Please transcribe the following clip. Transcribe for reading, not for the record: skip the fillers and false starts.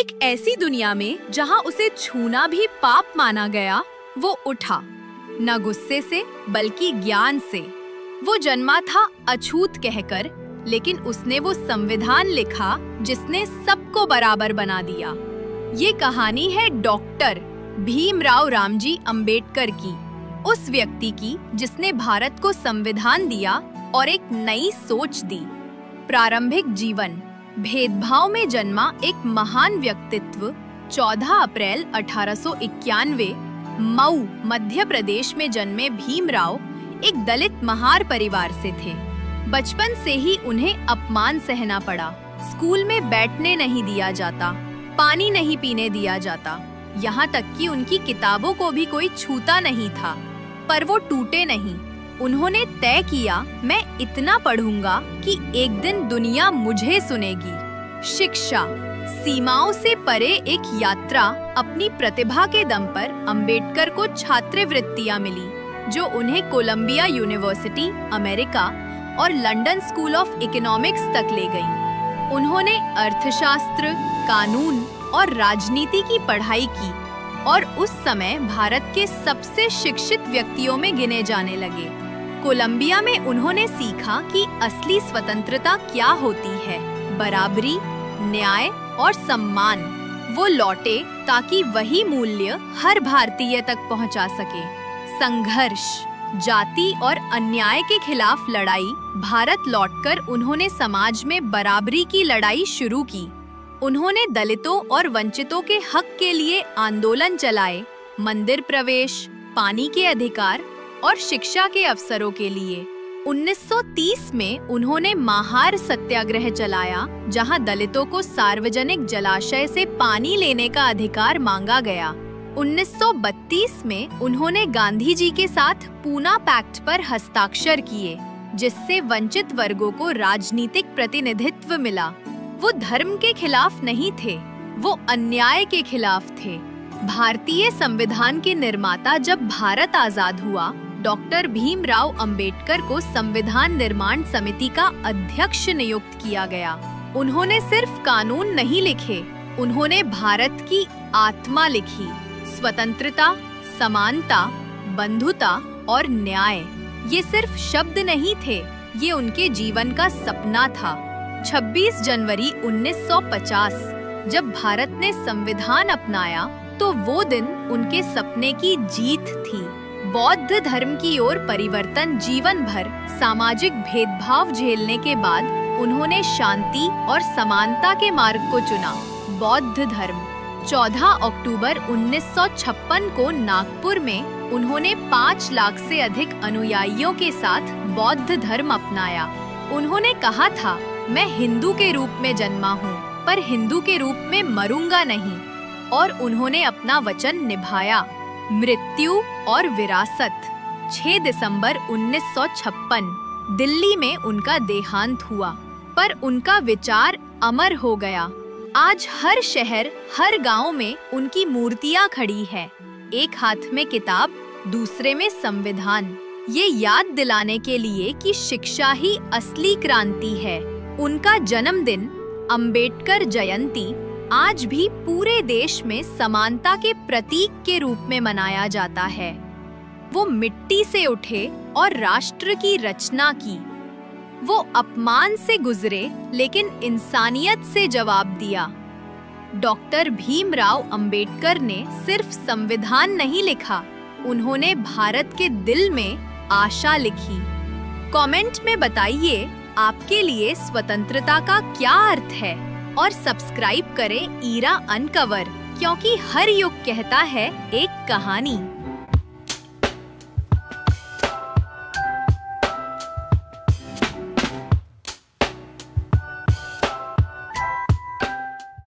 एक ऐसी दुनिया में जहां उसे छूना भी पाप माना गया, वो उठा, न गुस्से से बल्कि ज्ञान से। वो जन्मा था अछूत कहकर, लेकिन उसने वो संविधान लिखा जिसने सबको बराबर बना दिया। ये कहानी है डॉक्टर भीमराव रामजी अंबेडकर की, उस व्यक्ति की जिसने भारत को संविधान दिया और एक नई सोच दी। प्रारंभिक जीवन। भेदभाव में जन्मा एक महान व्यक्तित्व 14 अप्रैल 1891 मऊ मध्य प्रदेश में जन्मे भीमराव एक दलित महार परिवार से थे। बचपन से ही उन्हें अपमान सहना पड़ा। स्कूल में बैठने नहीं दिया जाता, पानी नहीं पीने दिया जाता, यहाँ तक कि उनकी किताबों को भी कोई छूता नहीं था। पर वो टूटे नहीं। उन्होंने तय किया, मैं इतना पढ़ूंगा कि एक दिन दुनिया मुझे सुनेगी। शिक्षा, सीमाओं से परे एक यात्रा। अपनी प्रतिभा के दम पर अंबेडकर को छात्रवृत्तियां मिली, जो उन्हें कोलंबिया यूनिवर्सिटी अमेरिका और लंदन स्कूल ऑफ इकोनॉमिक्स तक ले गईं। उन्होंने अर्थशास्त्र, कानून और राजनीति की पढ़ाई की और उस समय भारत के सबसे शिक्षित व्यक्तियों में गिने जाने लगे। कोलंबिया में उन्होंने सीखा कि असली स्वतंत्रता क्या होती है, बराबरी, न्याय और सम्मान। वो लौटे ताकि वही मूल्य हर भारतीय तक पहुंचा सके। संघर्ष, जाति और अन्याय के खिलाफ लड़ाई। भारत लौटकर उन्होंने समाज में बराबरी की लड़ाई शुरू की। उन्होंने दलितों और वंचितों के हक के लिए आंदोलन चलाए। मंदिर प्रवेश, पानी के अधिकार और शिक्षा के अवसरों के लिए 1930 में उन्होंने महार सत्याग्रह चलाया, जहां दलितों को सार्वजनिक जलाशय से पानी लेने का अधिकार मांगा गया। 1932 में उन्होंने गांधी जी के साथ पूना पैक्ट पर हस्ताक्षर किए, जिससे वंचित वर्गों को राजनीतिक प्रतिनिधित्व मिला। वो धर्म के खिलाफ नहीं थे, वो अन्याय के खिलाफ थे। भारतीय संविधान के निर्माता जब भारत आजाद हुआ, डॉक्टर भीमराव अंबेडकर को संविधान निर्माण समिति का अध्यक्ष नियुक्त किया गया। उन्होंने सिर्फ कानून नहीं लिखे, उन्होंने भारत की आत्मा लिखी। स्वतंत्रता, समानता, बंधुता और न्याय, ये सिर्फ शब्द नहीं थे, ये उनके जीवन का सपना था। 26 जनवरी 1950 जब भारत ने संविधान अपनाया, तो वो दिन उनके सपने की जीत थी। बौद्ध धर्म की ओर परिवर्तन। जीवन भर सामाजिक भेदभाव झेलने के बाद उन्होंने शांति और समानता के मार्ग को चुना। बौद्ध धर्म। 14 अक्टूबर 1956 को नागपुर में उन्होंने 5 लाख से अधिक अनुयायियों के साथ बौद्ध धर्म अपनाया। उन्होंने कहा था, मैं हिंदू के रूप में जन्मा हूँ, पर हिंदू के रूप में मरूंगा नहीं। और उन्होंने अपना वचन निभाया। मृत्यु और विरासत। 6 दिसंबर 1956 दिल्ली में उनका देहांत हुआ, पर उनका विचार अमर हो गया। आज हर शहर, हर गांव में उनकी मूर्तियां खड़ी है। एक हाथ में किताब, दूसरे में संविधान। ये याद दिलाने के लिए कि शिक्षा ही असली क्रांति है। उनका जन्मदिन, अंबेडकर जयंती, आज भी पूरे देश में समानता के प्रतीक के रूप में मनाया जाता है। वो मिट्टी से उठे और राष्ट्र की रचना की। वो अपमान से गुजरे, लेकिन इंसानियत से जवाब दिया। डॉक्टर भीमराव अंबेडकर ने सिर्फ संविधान नहीं लिखा, उन्होंने भारत के दिल में आशा लिखी। कमेंट में बताइए, आपके लिए स्वतंत्रता का क्या अर्थ है, और सब्सक्राइब करें ईरा अनकवर, क्योंकि हर युग कहता है एक कहानी।